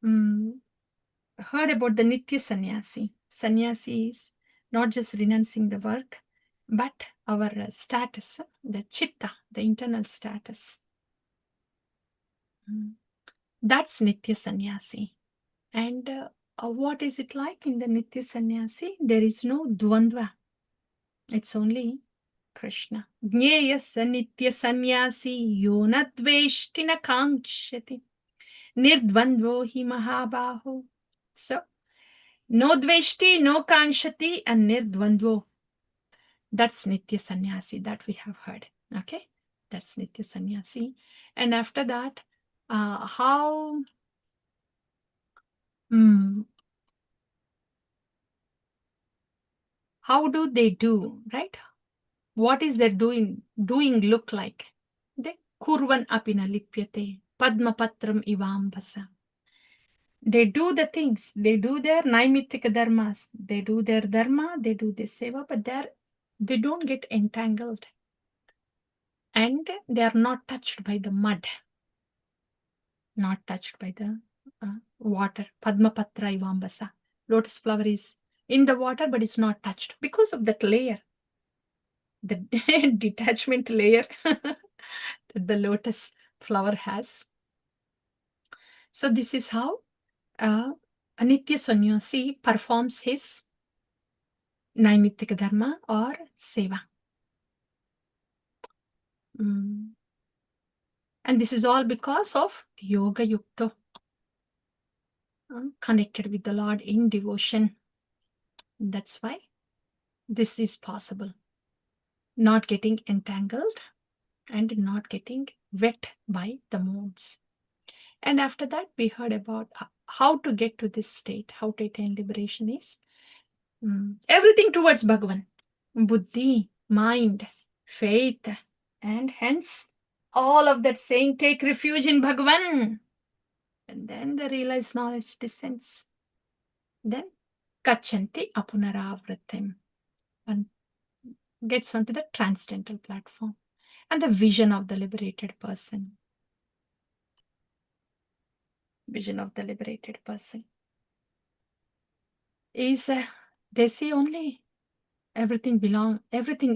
heard about the Nitya Sannyasi. Sannyasi is not just renouncing the work, but our status, the chitta, the internal status. That's Nitya Sannyasi. And what is it like in the Nitya Sannyasi? There is no dvandva. It's only Krishna. Jneyasa Nitya Sannyasi yona dveshti na kankshati nirdvandvo hi mahabaho. So, no dveshti, no kankshati, and nirdvandvo. That's Nitya Sannyasi that we have heard. Okay? That's Nitya Sannyasi. And after that, how do they do, right? What is their doing look like? They kurvan apina lipyate padma patram ivambasa. They do the things, they do their naimitika dharmas, they do their dharma, they do their seva, but they don't get entangled. And they are not touched by the mud, not touched by the water. Padma patra ivambasa. Lotus flower is in the water, but it's not touched because of that layer, the detachment layer that the lotus flower has. So this is how Nitya Sannyasi performs his Naimitika Dharma or Seva. And this is all because of Yoga Yukta, connected with the Lord in devotion. That's why this is possible. Not getting entangled and not getting wet by the moods. And after that, we heard about how to get to this state, how to attain liberation is everything towards Bhagavan. Buddhi, mind, faith, and hence all of that saying, take refuge in Bhagavan. And then the realized knowledge descends. Then Kachanti Apunaravratim, and gets onto the transcendental platform. And the vision of the liberated person. Vision of the liberated person is they see only everything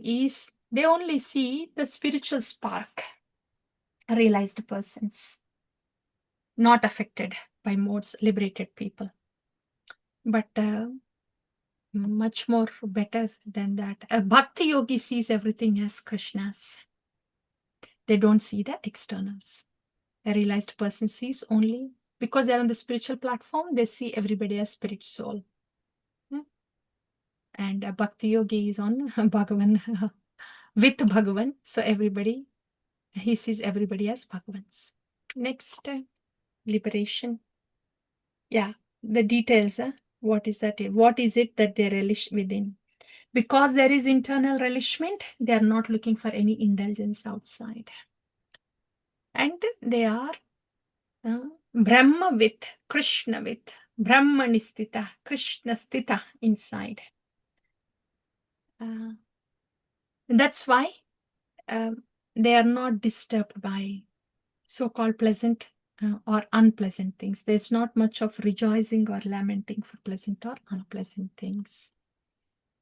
is, they only see the spiritual spark. Realized persons, not affected by modes, liberated people. But much more better than that, a bhakti yogi sees everything as Krishna's. They don't see the externals. A realized person sees only, because they're on the spiritual platform, they see everybody as spirit soul. And a bhakti yogi is on Bhagavan, with Bhagavan. So he sees everybody as Bhagavans. Next, liberation. Yeah, the details. What is that? What is it that they relish within? Because there is internal relishment, they are not looking for any indulgence outside. And they are Brahma with, Krishna with, Brahmani sthita, Krishna sthita inside. That's why they are not disturbed by so-called pleasant or unpleasant things. There's not much of rejoicing or lamenting for pleasant or unpleasant things.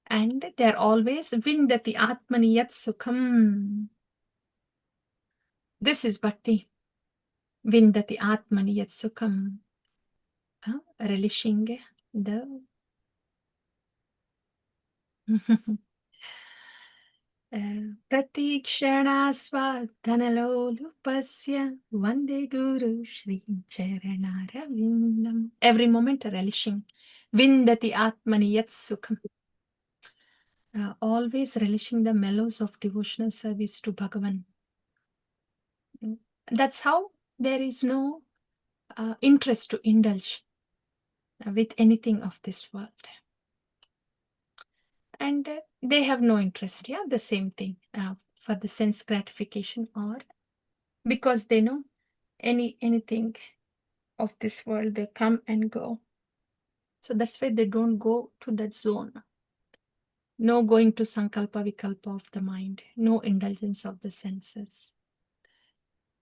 And they're always Vindati Atmani Yat Sukham. This is Bhakti. Vindati Atmani Yat Sukham. Relishing the Pratikshana Swadhanalolupasya Vande Guru Shri Charanaravindam. Every moment relishing. Vindati Atmani Yat Sukham. Always relishing the mellows of devotional service to Bhagavan. That's how there is no interest to indulge with anything of this world. And they have no interest, the same thing for the sense gratification, or because they know anything of this world, they come and go. So that's why they don't go to that zone. No going to sankalpa vikalpa of the mind, no indulgence of the senses.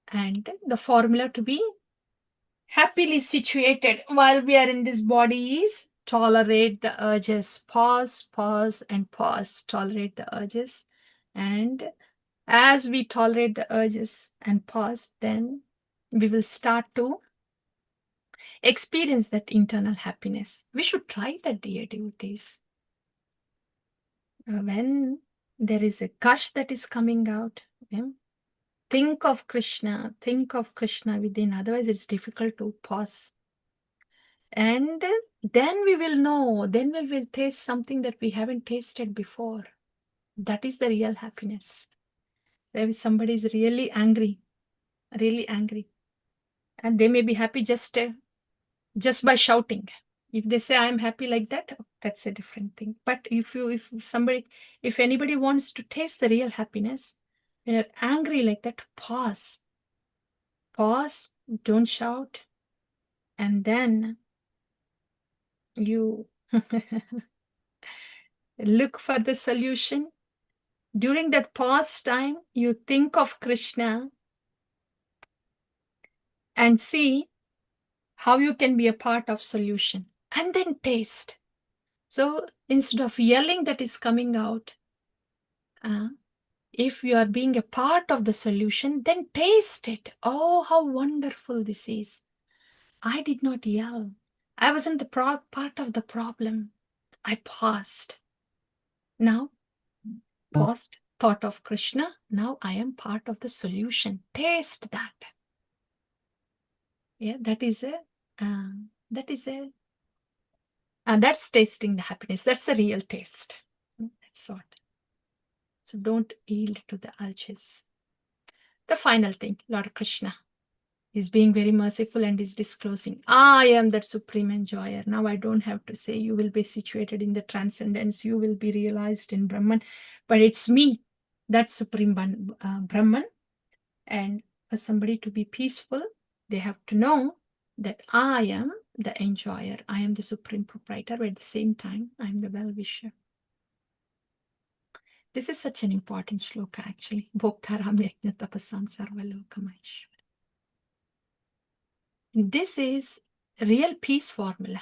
And the formula to be happily situated while we are in this body is tolerate the urges. Pause, pause, and pause. Tolerate the urges. And as we tolerate the urges and pause, then we will start to experience that internal happiness. We should try that, dear devotees. When there is a gush that is coming out, think of Krishna within. Otherwise, it's difficult to pause. And then we will know, then we will taste something that we haven't tasted before. That is the real happiness. If somebody is really angry, and they may be happy just by shouting. If they say I'm happy like that, that's a different thing. But if anybody wants to taste the real happiness, when you're angry like that, pause, don't shout, and then you look for the solution. During that pause time, you think of Krishna and see how you can be a part of solution, and then taste. So instead of yelling that is coming out, if you are being a part of the solution, then taste it. Oh, how wonderful this is. I did not yell. I wasn't the part of the problem. I paused. Now, paused, thought of Krishna. Now I am part of the solution. Taste that. Yeah, that's tasting the happiness. That's the real taste. That's what. So don't yield to the urges. The final thing, Lord Krishna is being very merciful and is disclosing, I am that supreme enjoyer. Now I don't have to say you will be situated in the transcendence, you will be realized in Brahman, but it's me, that supreme Brahman. And for somebody to be peaceful, they have to know that I am the enjoyer, I am the supreme proprietor, but at the same time, I am the well-wisher. This is such an important shloka actually. Bhoktaram yajna tapasam sarvalokamaish. This is real peace formula.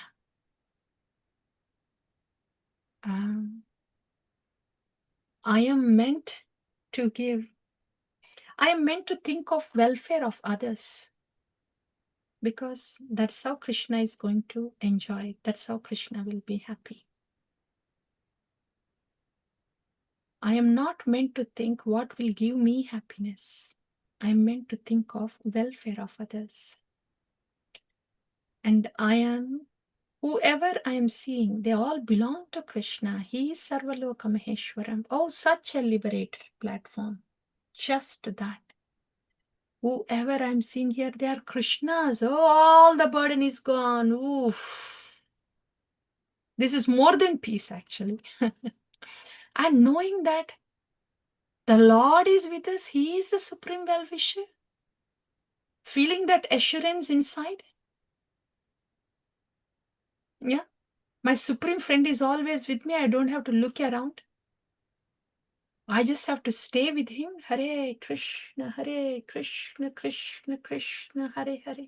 I am meant to think of welfare of others, because that's how Krishna is going to enjoy. That's how Krishna will be happy. I am not meant to think what will give me happiness. I am meant to think of welfare of others. And whoever I am seeing, they all belong to Krishna. He is Sarvaloka Maheshwaram. Oh, such a liberated platform. Just that. Whoever I'm seeing here, they are Krishnas. Oh, all the burden is gone. Oof. This is more than peace, actually. And knowing that the Lord is with us, He is the supreme well-wisher. Feeling that assurance inside. Yeah. My supreme friend is always with me. I don't have to look around. I just have to stay with him. Hare Krishna, Krishna Krishna, Hare Hare.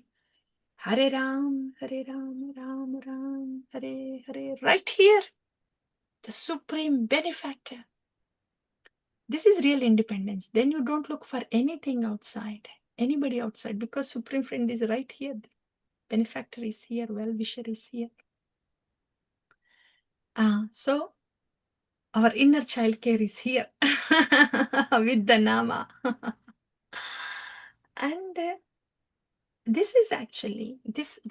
Hare Ram, Ram Ram, Hare Hare. Right here, the supreme benefactor. This is real independence. Then you don't look for anything outside, anybody outside, because supreme friend is right here. The benefactor is here, well-wisher is here. So our inner child care is here with the Nama. And this is actually, this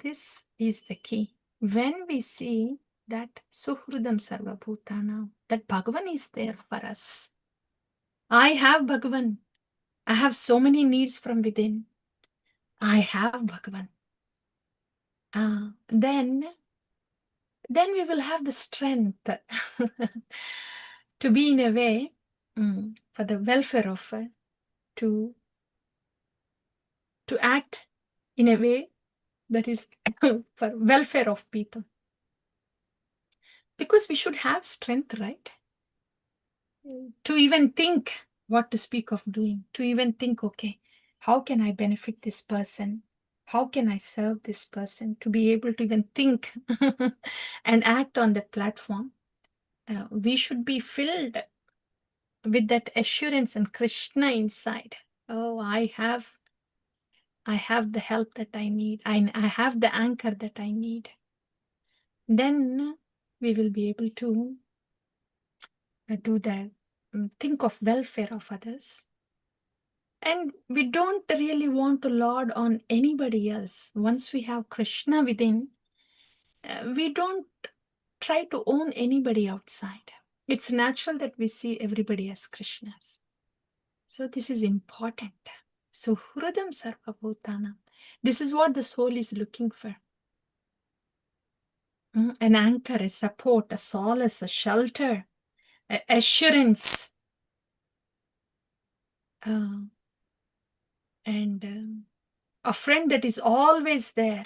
is the key. When we see that Suhridam Sarva Bhutana, that Bhagavan is there for us. I have Bhagavan. I have so many needs from within. I have Bhagavan. Then we will have the strength to be in a way for the welfare of, to act in a way that is for welfare of people. Because we should have strength, right? To even think what to speak of doing, to even think, okay, how can I benefit this person? How can I serve this person? To be able to even think and act on that platform, we should be filled with that assurance and Krishna inside. Oh, I have the help that I need. I have the anchor that I need. Then we will be able to do that, think of welfare of others. And we don't really want to lord on anybody else. Once we have Krishna within, we don't try to own anybody outside. It's natural that we see everybody as Krishnas. So this is important. So Hridam Sarvabhutanam. This is what the soul is looking for. An anchor, a support, a solace, a shelter, assurance. And a friend that is always there.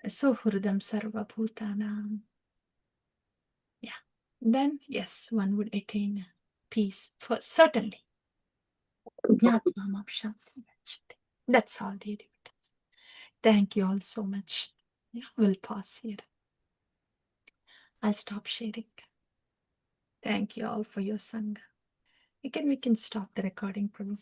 So Hridam Sarvabhutanam. Yeah. Then, yes, one would attain peace, for certainly. Jnatvam shanti gacchati. That's all, dear devotees. Thank you all so much. Yeah, we'll pause here. I'll stop sharing. Thank you all for your sangha. Again, we can stop the recording, Prabhu.